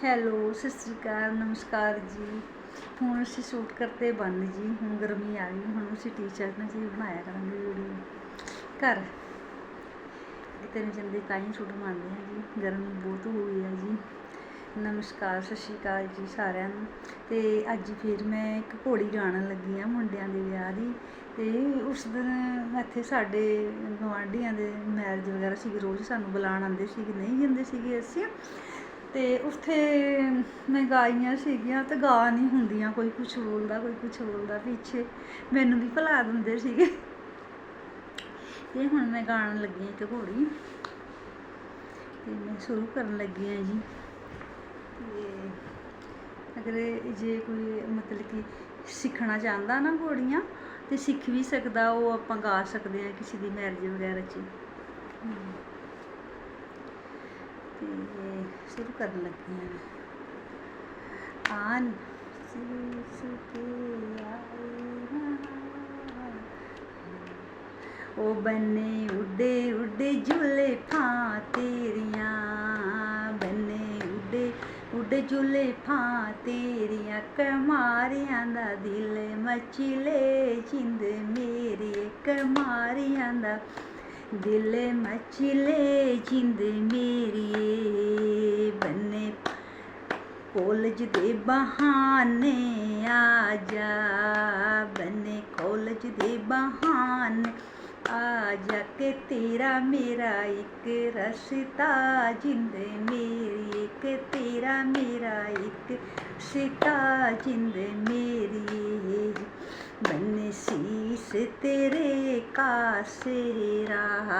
Hello, ਸਤਿ ਸ਼੍ਰੀ ਅਕਾਲ, ਨਮਸਕਾਰ ਜੀ। ਹੁਣ ਅਸੀਂ ਸ਼ੂਟ ਕਰਤੇ ਬੰਦ ਜੀ। ਹੁਣ ਗਰਮੀ ਆ ਗਈ, ਹੁਣ ਅਸੀਂ ਟੀ-ਸ਼ਰਟਾਂ 'ਚ ਹੀ ਬਣਾਇਆ ਕਰਾਂਗੇ ਵੀਡੀਓ ਘਰ ਕਿਤੇ ਨਹੀਂ ਜਾਂਦੇ, ਤਾਂ ਹੀ ਸ਼ੂਟ ਬਣਾਉਂਦੇ ਹਾਂ ਜੀ। ਗਰਮੀ ਬਹੁਤ ਹੋਈ ਹੈ ਜੀ। ਨਮਸਕਾਰ, ਸਤਿ ਸ਼੍ਰੀ ਅਕਾਲ ਜੀ ਸਾਰਿਆਂ ਨੂੰ। ਤੇ ਅੱਜ ਫਿਰ ਮੈਂ ਇੱਕ ਘੋੜੀ ਗਾਉਣ ਲੱਗੀ ਹਾਂ ਮੁੰਡਿਆਂ ਦੇ ਵਿਆਹ ਦੀ। ਤੇ ਉਸ ਦਿਨ ਇੱਥੇ ਸਾਡੇ ਗੁਆਂਢੀਆਂ ਦੇ ਮੈਰਿਜ ਵਗੈਰਾ ਸੀਗੀ, ਰੋਜ਼ ਸਾਨੂੰ ਬੁਲਾਉਣ ਆਉਂਦੇ ਸੀਗੇ, ਨਹੀਂ ਜਾਂਦੇ ਸੀਗੇ ਅਸੀਂ। ਤੇ ਉੱਥੇ ਮੈਂ ਗਾਈਆਂ ਸੀਗੀਆਂ ਤੇ ਗਾ ਨਹੀਂ ਹੁੰਦੀਆਂ, ਕੋਈ ਕੁਛ ਬੋਲਦਾ, ਕੋਈ ਕੁਛ ਬੋਲਦਾ, ਪਿੱਛੇ ਮੈਨੂੰ ਵੀ ਭੁਲਾ ਦਿੰਦੇ ਸੀਗੇ। ਤੇ ਹੁਣ ਮੈਂ ਗਾਉਣ ਲੱਗੀ ਇੱਕ ਘੋੜੀ, ਤੇ ਮੈਂ ਸ਼ੁਰੂ ਕਰਨ ਲੱਗੀ ਹਾਂ ਜੀ। ਤੇ ਅਗਰ ਜੇ ਕੋਈ ਮਤਲਬ ਕਿ ਸਿੱਖਣਾ ਚਾਹੁੰਦਾ ਨਾ ਘੋੜੀਆਂ, ਤੇ ਸਿੱਖ ਵੀ ਸਕਦਾ, ਉਹ ਆਪਾਂ ਗਾ ਸਕਦੇ ਹਾਂ ਕਿਸੇ ਦੀ ਮੈਰਿਜ ਵਗੈਰਾ 'ਚ। ਤੇ ਸ਼ੁਰੂ ਕਰਨ ਲੱਗੀ ਹਾਂ। ਆਨ ਸੀਸ ਕੇ ਆਏ ਉਹ ਬੰਨੇ ਉੱਡੇ ਉੱਡੇ ਜ਼ੁਲਫਾਂ ਤੇਰੀਆਂ, ਬੰਨੇ ਉੱਡੇ ਉੱਡੇ ਜ਼ੁਲਫਾਂ ਤੇਰੀਆਂ, ਕਮਾਰੀਆਂ ਦਾ ਦਿਲ ਮਚਲੇ ਜਿੰਦ ਮੇਰੀ, ਕਮਾਰੀਆਂ ਦਾ ਦਿਲ ਮਚਲੇ ਜਿੰਦ ਮੇਰੀਏ। ਬੰਨੇ ਕਾਲਜ ਦੇ ਬਹਾਨੇ ਆ ਜਾ, ਬੰਨੇ ਕਾਲਜ ਦੇ ਬਹਾਨੇ ਆ ਜਾ ਕੇ ਤੇਰਾ ਮੇਰਾ ਇੱਕ ਰਸਤਾ ਜਿੰਦ ਮੇਰੀ, ਇੱਕ ਤੇਰਾ ਮੇਰਾ ਇੱਕ ਰਸਤਾ ਜਿੰਦ ਮੇਰੀ। ਬੰਨੇ ਸੀਸ ਤੇਰੇ ਕਾਸੇ ਰਾਹ,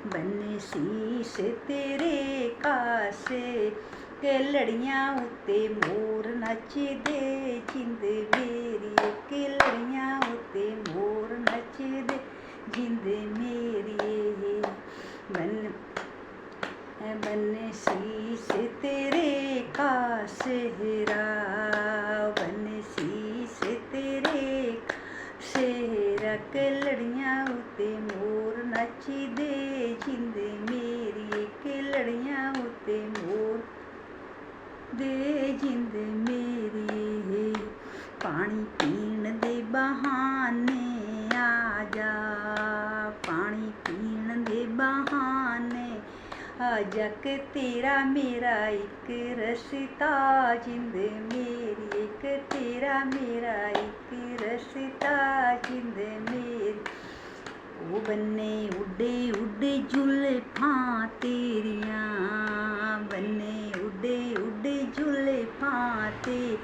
ਬੰਨੇ ਸੀਸ ਤੇਰੇ ਕਾਸੇ ਕੇ ਲੜੀਆਂ ਉੱਤੇ ਮੋਰ ਨੱਚਦੇ ਜਿੰਦ ਮੇਰੀ, ਕੇ ਲੜੀਆਂ ਉੱਤੇ ਮੋਰ ਨੱਚਦੇ ਜਿੰਦ ਮੇਰੀ। ਬੰਨੇ ਸੀਸ ਤੇਰੇ ਕਾਸੇ ਰਾਹ, ਬੰਨੇ ਸੀਸ ਤੇਰੇ ਕਾਸੇ ਰਾਹ, ਕੇ ਲੜੀਆਂ ਉੱਤੇ ਮੋਰ ਨੱਚਦੇ ਜਿੰਦ ਮੇਰੀ, ਕੇ ਲੜੀਆਂ ਉੱਤੇ ਮੋਰ ਦੇ ਜਿੰਦ ਮੇਰੀ। ਪਾਣੀ ਪੀਣ ਦੇ ਬਹਾਨੇ ਆ ਜਾ, ਪਾਣੀ ਪੀਣ ਦੇ ਬਹਾਨੇ ਆ ਜਾ ਕੇ ਤੇਰਾ ਮੇਰਾ ਇੱਕ ਰਸਤਾ ਜਿੰਦ ਮੇਰੀ, ਇੱਕ ਤੇਰਾ ਮੇਰਾ ਇੱਕ ਰਸਤਾ ਜਿੰਦ ਮੇਰੀ। ਉਹ ਬੰਨੇ ਉੱਡੇ ਉੱਡੇ ਜ਼ੁਲਫਾਂ ਤੇਰੀਆਂ, ਬੰਨੇ ਉੱਡੇ ਉੱਡੇ ਜ਼ੁਲਫਾਂ ਤੇ,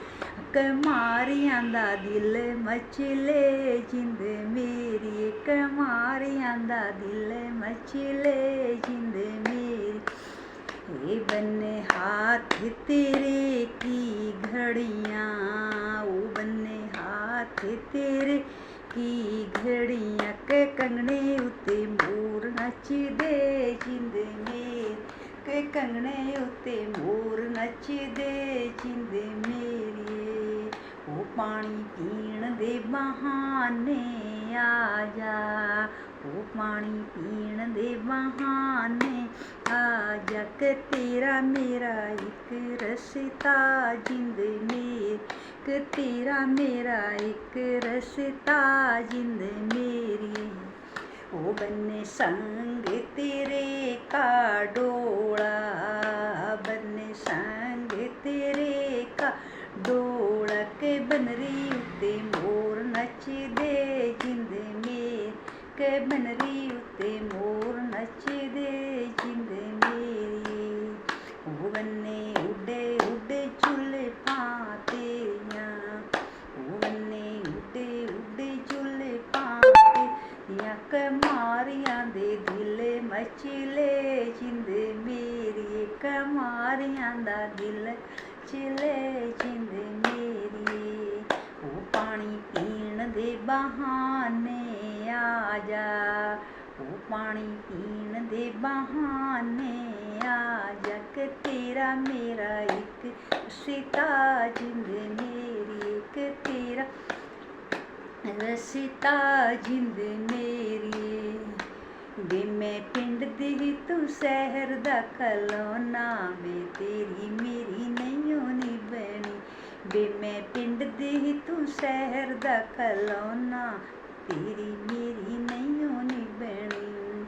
ਕਮਾਰੀਆਂ ਦਾ ਦਿਲ ਮਚਲੇ ਜਿੰਦ ਮੇਰੀ, ਕਮਾਰੀਆਂ ਦਾ ਦਿਲ ਮਚਲੇ ਜਿੰਦ ਮੇਰੀ। ਇਹ ਬੰਨੇ ਹੱਥ ਤੇਰੇ ਕੀ ਘੜੀਆਂ, ਉਹ ਬੰਨੇ ਹੱਥ ਤੇਰੇ ਕੀ ਘੜੀਆਂ, ਕੇ ਕੰਗਣੇ ਉੱਤੇ ਮੋਰ ਨੱਚਦੇ ਜਿੰਦ ਮੇਰੀ, ਕੇ ਕੰਗਣੇ ਉੱਤੇ ਮੋਰ ਨੱਚਦੇ ਜਿੰਦ ਮੇਰੀ। ਉਹ ਪਾਣੀ ਪੀਣ ਦੇ ਬਹਾਨੇ ਆ ਜਾ, ਉਹ ਪਾਣੀ ਪੀਣ ਦੇ ਬਹਾਨੇ ਆ ਜਾ ਕੇ ਤੇਰਾ ਮੇਰਾ ਇੱਕ ਰਸਤਾ ਜਿੰਦ ਮੇਰੀ, ਕਿ ਤੇਰਾ ਮੇਰਾ ਇੱਕ ਰਸਤਾ ਜਿੰਦ ਮੇਰੀ। ਉਹ ਬੰਨੇ ਸੰਗ ਤੇਰੇ ਕਾ ਡੋਲਾ, ਬੰਨੇ ਸੰਗ ਤੇਰੇ ਕਾ ਡੋਲਾ, ਕੇ ਬਨਰੀ ਉੱਤੇ ਮੋਰ ਨੱਚਦੇ ਜਿੰਦ ਮੇਰੀ, ਕੇ ਬਨਰੀ ਉੱਤੇ ਮੋਰ ਨੱਚਦੇ ਜਿੰਦ ਮੇਰੀ। ਉਹ ਬੰਨੇ ਉੱਡੇ ਉੱਡੇ ਜ਼ੁਲਫਾਂ ਤੇਰੀਆਂ, ਉਹ ਬੰਨੇ ਉੱਡੇ ਉੱਡੇ ਜ਼ੁਲਫਾਂ ਤੇਰੀਆਂ, ਕਮਾਰੀਆਂ ਦੇ ਦਿਲ ਮਚਲੇ ਜਿੰਦ ਮੇਰੀ, ਕਮਾਰੀਆਂ ਦਾ ਦਿਲ ਮਚਲੇ ਜਿੰਦ ਮੇਰੀ। ਉਹ ਪਾਣੀ ਪੀਣ ਦੇ ਬਹਾਨੇ ਆ ਜਾ, ਉਹ ਪਾਣੀ ਪੀਣ ਦੇ ਬਹਾਨੇ ਆ ਜਾ ਕੇ ਤੇਰਾ ਮੇਰਾ ਇੱਕ ਰਸਤਾ ਜਿੰਦ ਮੇਰੀ, ਇੱਕ ਤੇਰਾ ਰਸਤਾ ਜਿੰਦ ਮੇਰੀ। ਵੇ ਮੈਂ ਪਿੰਡ ਦੀ ਤੂੰ ਸ਼ਹਿਰ ਦਾ ਖਲੋਨਾ, ਮੈਂ ਤੇਰੀ ਮੇਰੀ ਨਹੀਂ ਵੇ ਮੈਂ ਪਿੰਡ ਦੀ ਤੂੰ ਸ਼ਹਿਰ ਦਾ ਖਲੋਨਾ, ਤੇਰੀ ਮੇਰੀ ਨਹੀਂ ਨੀ ਬਣੀ।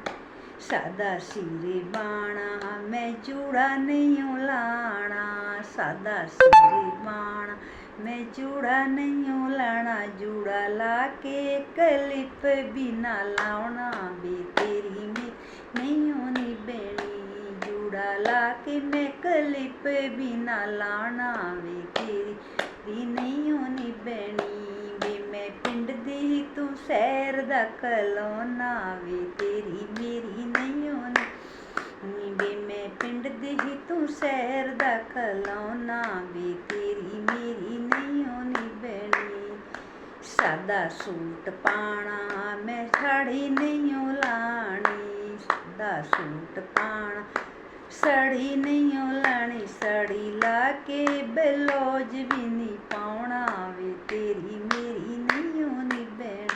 ਸਾਦਾ ਸਿਰੇ ਬਾਣਾ ਮੈਂ ਜੂੜਾ ਨਹੀਂ ਲਾਣਾ, ਸਾਦਾ ਸਿਰੇ ਬਾਣਾ ਮੈਂ ਜੂੜਾ ਨਹੀਂ ਲਾਣਾ। ਜੂੜਾ ਲਾ ਕੇ ਕਲਿਪ ਵੀ ਨਾ ਲਾਉਣਾ, ਵੇ ਤੇਰੀ ਮੇਰੀ ਨਹੀਂ ਨੀ ਬਣੀ। ਜੂੜਾ ਲਾ ਕੇ ਮੈਂ ਕਲਿਪ ਵੀ ਨਾ ਲਾਉਣਾ, ਵੇ ਤੇਰੀ ਨਹੀਂ ਨੀ ਬਣੀ। ਵੇ ਮੈਂ ਪਿੰਡ ਦੀ ਤੂੰ ਸ਼ਹਿਰ ਦਾ ਖਲੋਨਾ, ਵੇ ਤੇਰੀ ਮੇਰੀ ਨਹੀਂ ਨੀ। ਵੇ ਮੈਂ ਪਿੰਡ ਦੀ ਤੂੰ ਸ਼ਹਿਰ ਦਾ ਖਲੋਨਾ, ਵੇ ਤੇਰੀ ਮੇਰੀ ਨਹੀਂ ਨੀ ਬਣੀ। ਸਾਦਾ ਸੂਟ ਪਾਣਾ ਮੈਂ ਸਾੜੀ ਨਹੀਂ ਲਾਣੀ, ਸਾਦਾ ਸੂਟ ਪਾਣਾ ਸਾੜੀ ਨਹੀਂ ਲਾਣੀ। ਸਾੜੀ ਲਾ ਕੇ ਬਲੋਜ ਵੀ ਨਹੀਂ ਪਾਉਣਾ, ਵੇ ਤੇਰੀ ਮੇਰੀ ਨਹੀਂ ਨੀ ਬਣੀ।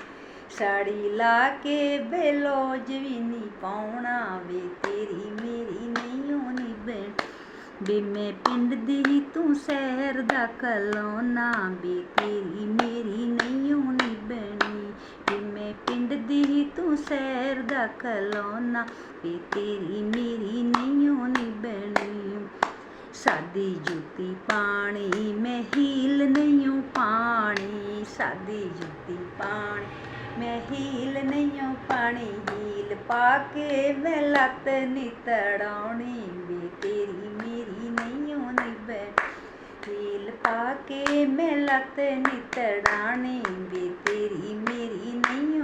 ਸਾੜੀ ਲਾ ਕੇ ਬਲੋਜ ਵੀ ਨਹੀਂ ਪਾਉਣਾ, ਵੇ ਤੇਰੀ ਮੇਰੀ ਨਹੀਂ ਨੀ ਬਣੀ। ਵੇ ਮੈਂ ਪਿੰਡ ਦੀ ਤੂੰ ਸ਼ਹਿਰ ਦਾ ਖਲੋਨਾ, ਵੇ ਤੇਰੀ ਮੇਰੀ ਨਹੀਂ ਨੀ ਬਣੀ। ਵੇ ਮੈਂ ਪਿੰਡ ਦੀ ਤੂੰ ਸ਼ਹਿਰ ਦਾ ਖਲੋਨਾ, ਵੇ ਤੇਰੀ ਮੇਰੀ ਨਹੀਂ ਨੀ ਬਣੀ। ਸਾਦੀ ਜੁੱਤੀ ਪਾਣੀ ਮੈਂ ਹੀਲ ਨਹੀਂ ਪਾਣੀ, ਸਾਦੀ ਜੁੱਤੀ ਪਾਣੀ ਮੈਂ ਹੀਲ ਨਹੀਂ ਪਾਣੀ। ਹੀਲ ਪਾ ਕੇ ਮੈਂ ਲੱਤ ਨੀ ਤੜਾਉਣੀ, ਵੇ ਤੇਰੀ ਮੇਰੀ ਨਹੀਂ ਨੀ ਬਣੀ। ਹੀਲ ਪਾ ਕੇ ਮੈਂ ਲੱਤ ਨੀ ਤੜਾਉਣੀ, ਵੇ ਤੇਰੀ ਮੇਰੀ ਨਹੀਂ।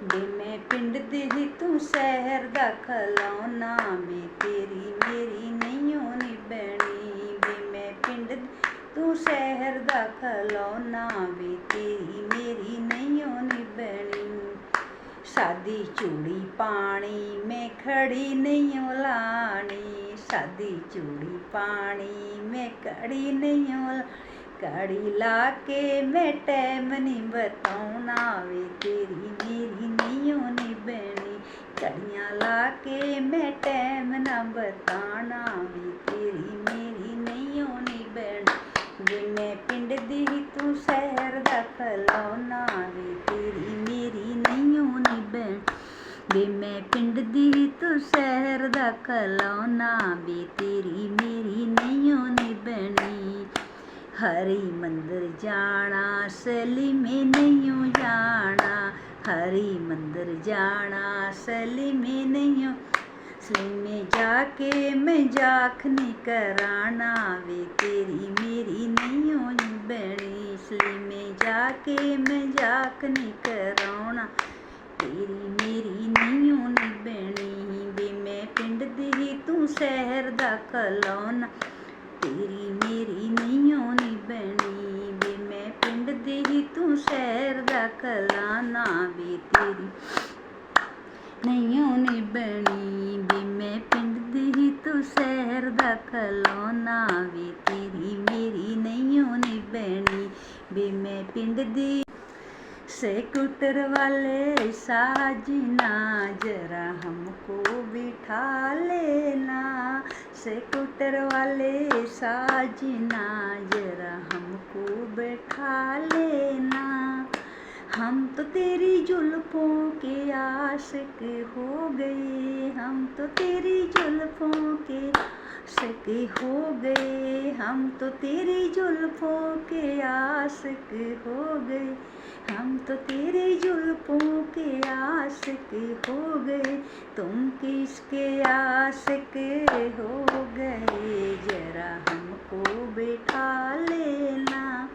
ਵੇ ਮੈਂ ਪਿੰਡ ਦੀ ਤੂੰ ਸ਼ਹਿਰ ਦਾ ਖਲੋਨਾ, ਵੇ ਤੇਰੀ ਮੇਰੀ ਨਹੀਂ ਨੀ ਬਣੀ। ਵੇ ਮੈਂ ਪਿੰਡ ਤੂੰ ਸ਼ਹਿਰ ਦਾ ਖਲੋਨਾ, ਵੇ ਤੇਰੀ ਮੇਰੀ ਨਹੀਂ ਨੀ ਬਣੀ। ਸਾਦੀ ਚੂੜੀ ਪਾਣੀ ਮੈਂ ਖੜੀ ਨਹੀਂ ਲਾਣੀ, ਸਾਦੀ ਚੂੜੀ ਪਾਣੀ ਮੈਂ ਖੜੀ ਨਹੀਂ। ਕੜੀ ਲਾ ਕੇ ਮੈਂ ਟੈਮ ਨਹੀਂ ਬਤਾਉਣਾ, ਵੇ ਤੇਰੀ ਮੇਰੀ ਨਹੀਂ ਨੀ ਬਣੀ। ਕੜੀਆਂ ਲਾ ਕੇ ਮੈਂ ਟੈਮ ਨਾ ਬਤਾਉਣਾ, ਵੇ ਤੇਰੀ ਮੇਰੀ ਨਹੀਂ ਨੀ ਬਣੀ। ਵੇ ਮੈਂ ਪਿੰਡ ਦੀ ਤੂੰ ਸ਼ਹਿਰ ਦਾ ਖਲੋਨਾ, ਵੇ ਤੇਰੀ ਮੇਰੀ ਨਹੀਂ ਨੀ ਬਣੀ। ਵੇ ਮੈਂ ਪਿੰਡ ਦੀ ਤੂੰ ਸ਼ਹਿਰ ਦਾ ਖਲੋਨਾ, ਵੇ ਤੇਰੀ ਮੇਰੀ ਨਹੀਂ ਨੀ ਬਣੀ। ਹਰੀ ਮੰਦਰ ਜਾਣਾ ਸਲੀਮੇ ਨਹੀਂ ਜਾਣਾ, ਹਰੀ ਮੰਦਰ ਜਾਣਾ ਸਲੀਮੇ ਨਹੀਂ। ਸਲੀਮੇ ਜਾ ਕੇ ਮੈਂ ਜਾਖ ਨਹੀਂ ਕਰਾਣਾ, ਵੇ ਤੇਰੀ ਮੇਰੀ ਨਹੀਂ ਨੀ ਬਣੀ। ਸਲੀਮੇ ਜਾ ਕੇ ਮੈਂ ਜਾਖ ਨਹੀਂ ਕਰਾਉਣਾ, ਤੇਰੀ ਮੇਰੀ ਨਹੀਂ ਨੀ ਬਣੀ। ਵੇ ਮੈਂ ਪਿੰਡ ਦੀ ਤੂੰ ਸ਼ਹਿਰ ਦਾ ਖਲੋਨਾ, ਤੇਰੀ ਮੇਰੀ ਨਹੀਂ ਨੀ ਬਣੀ। ਵੇ ਮੈਂ ਪਿੰਡ ਦੀ ਤੂੰ ਸ਼ਹਿਰ ਦਾ ਖਲੋਨਾ, ਵੇ ਤੇਰੀ ਨਹੀਂ ਨੀ ਬਣੀ। ਵੇ ਮੈਂ ਪਿੰਡ ਦੀ ਤੂੰ ਸ਼ਹਿਰ ਦਾ ਖਲੋਨਾ, ਵੇ ਤੇਰੀ ਮੇਰੀ ਨਹੀਂ ਨੀ ਬਣੀ। ਵੇ ਮੈਂ ਪਿੰਡ ਦੀ स्कूटर वाले साजना जरा हमको बिठा लेना, स्कूटर वाले साजना जरा हमको बैठा लेना। हम तो तेरी जुल्फों के आशिक हो गए, हम तो तेरी जुल्फों के आशिक हो गए, हम तो तेरी जुल्फों के आशिक हो गए, हम तो तेरे जुल्फों के आशिक हो गए। तुम किसके आशिक हो गए, जरा हमको बैठा लेना।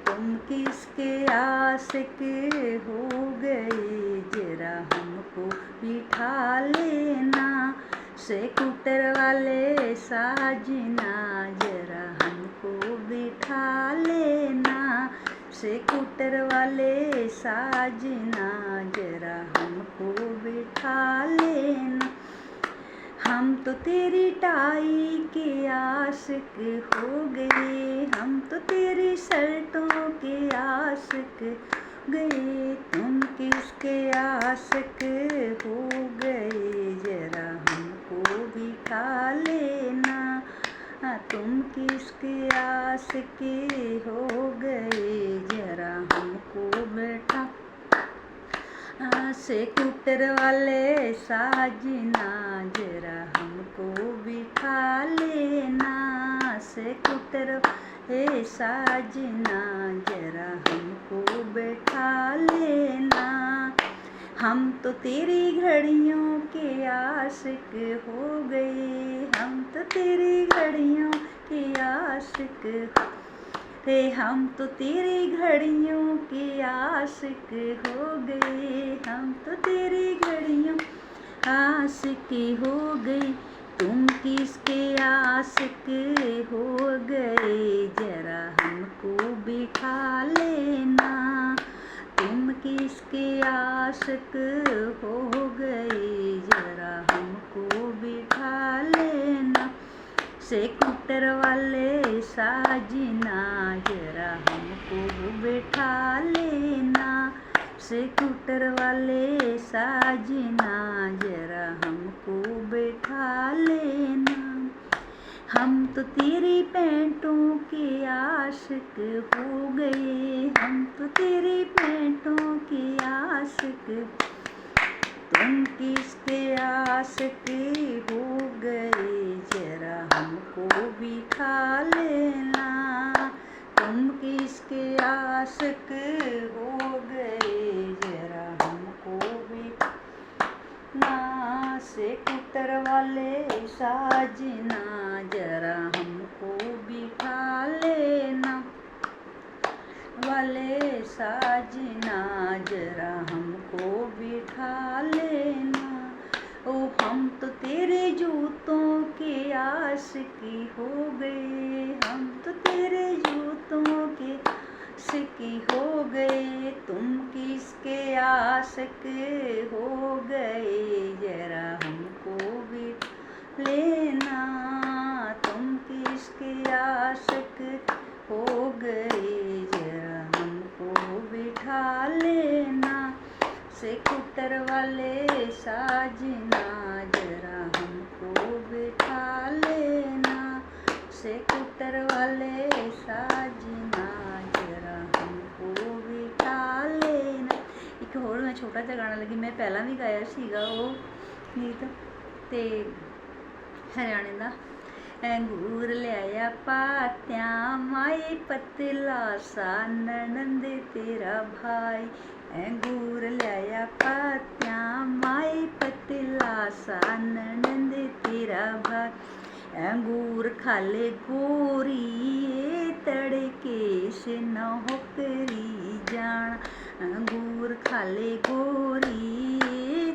तुम किसके आशिक हो गए, जरा हमको बिठा लेना। स्कूटर वाले साजना जरा हमको बिठा लेना, स्कूटर वाले साजना जरा हमको बिठा लेना। हम तो तेरी टाई के आशिक हो गए, हम तो तेरी शर्टों के आशिक गए। तुम किसके आशिक हो गए, जरा हमको बिठा लेना। तुम किसके आस के हो गए, जरा हमको बैठा स्कूटर वाले साजना, जरा हमको बिठा लेना। स्कूटर हे साजना, जरा हमको बैठा लेना। हम तो तेरी घड़ियों के आशिक हो गए, हम तो तेरी घड़ियों के आशिक रे, हम तो तेरी घड़ियों के आशिक हो गए, हम तो तेरी घड़ियों आशिक हो गई। तुम किसके आशिक हो गए, जरा हमको बिठा लेना। तुम किसके आशिक हो गए, जरा हमको बिठा लेना। स्कूटर वाले साजना, जरा हमको बिठा लेना। स्कूटर वाले साजना, जरा हमको बिठा लेना। हम तो तेरी पैंटों के आशिक हो गए, हम तो तेरी पैंटों के आशिक। तुम किसके आशिक हो गए, जरा हमको बिठा लेना। तुम किसके आशिक हो गए, जरा हमको बिठा। स्कूटर वाले साजना, जरा हमको बिठा लेना। वाले साजना, जरा हमको बिठा लेना। ओ हम तो तेरे जूतों के आशिकी हो गए, हम तो तेरे जूतों के आशिकी हो गए। तुम किसके आशिक हो गए, जरा हमको बिठा लेना। तुम किसके आशिक हो गए, जरा हमको बिठा लेना। स्कूटर वाले साजना, जरा हमको बिठा लेना। स्कूटर वाले साजना, जरा हमको बिठा लेना। एक होर मैं छोटा जिहा गाना लगी, मैं पहला भी गाया सीगा वो गीत, ते हरियाणे दा। अंगूर लिया पात्या माई पतला सा, ननंद तेरा भाई। अंगूर लिया पात्या माई पतला सा, ननंद तेरा भाई। अंगूर खाले गोरी तड़के से न होकरी जाना। अंगूर खाले गोरी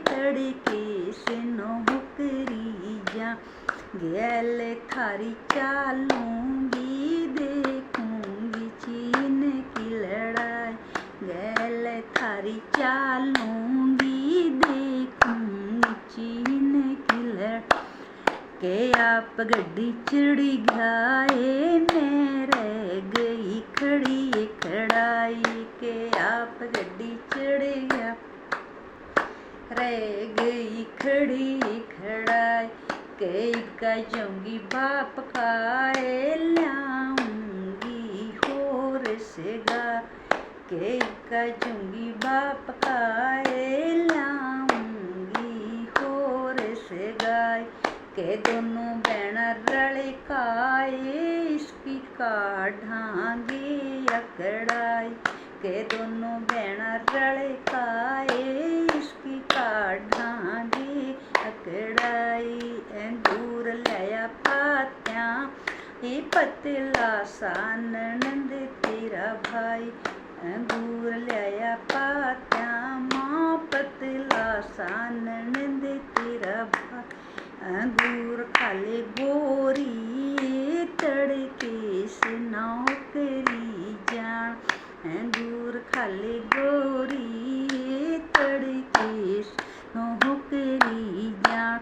तड़के से न होकरी जा। गैल थारी चालूंगी, देखूंगी चीन की लड़ाई। गैल थारी चालूंगी, देखूंगी चीन की लड़ाई। के आप गड्डी चढ़ी गए, मैं रह गई खड़ी खड़ाई। के आप गड्डी चढ़ गया, रह गई खड़ी खड़ाई। कई का जाऊंगी बाप खाए, लाऊंगी होर से गा। कई का जाऊंगी बाप खाए, लाऊंगी होर से गाय। के दोनों बहना रले खाए, इसकी काढ़ांगे अकड़ाई। के दोनों बहना रले खाए, इसकी काढ़ांगे अकड़ाई। अंगूर लिया पात्या ये पतला सा, ननंद तेरा भाई। अंगूर लिया पात्या माँ पतला सा, ननंद तेरा भाई। अंगूर खाले गोरी तड़के से नौकरी जान। अंगूर खाले गोरी तड़के से नौकरी जान।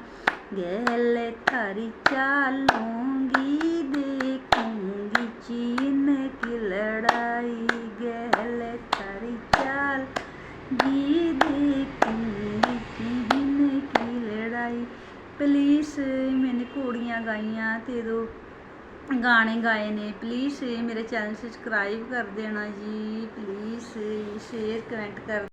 गैल थारी चालूंगी, देखूंगी चीन की लड़ाई। गैल थारी चालूंगी, देखूंगी चीन की लड़ाई। प्लीज़ मैंने घोड़ियाँ गाइयाँ ते दो गाने गाए ने। प्लीज़ मेरे चैनल सब्सक्राइब कर देना जी, प्लीज़ शेयर कमेंट कर